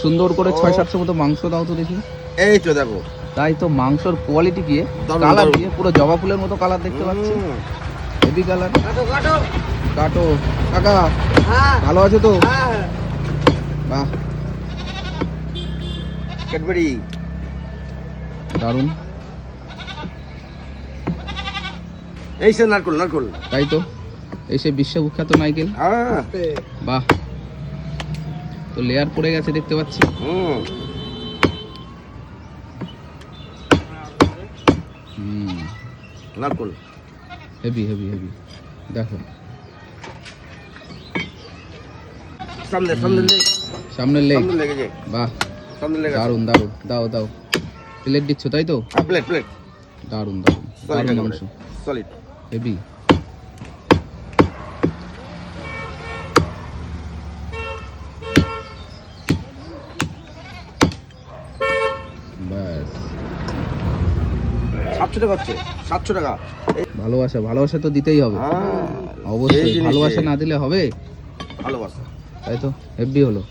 সুন্দর করে 600-700 মতো মাংস দাও তো দেখি। এই তো দেখো, তাই তো মাংসর কোয়ালিটি কি, দারুণ, কালার দারুণ। দিয়ে পুরো জবা ফুলের মতো কালার দেখতে পাচ্ছি, হেভি কালার। কাটো কাকা, ভালো আছো তো? বাহ, ক্যাডবেরি দারুণ। এই সে নারকল নারকল। তাই তো, এই সে বিশ্ববিখ্যাত নাইকেল। হ্যাঁ, বাহ, তো লেয়ার পড়ে গেছে দেখতে পাচ্ছি। নারকল হেভি হেভি হেভি, দেখো সামনে সামনে লেগ, সামনের লেগ। সামনে লেগে যায়, বাহ, সামনে লেগে দারুণ দারুণ। দাও দাও, প্লেট দিচ্ছ তাই তো? প্লেট প্লেট দারুণ দারুণ দারুণ মাংস, সলিড। হেভি। ব্যাস, 700 টাকা হচ্ছে, 700 টাকা। ভালোবাসা ভালোবাসা তো দিতেই হবে, হ্যাঁ, অবশ্যই। এই জিনিসে ভালোবাসা না দিলে হবে? ভালোবাসা। তাই তো, হেভি হলো।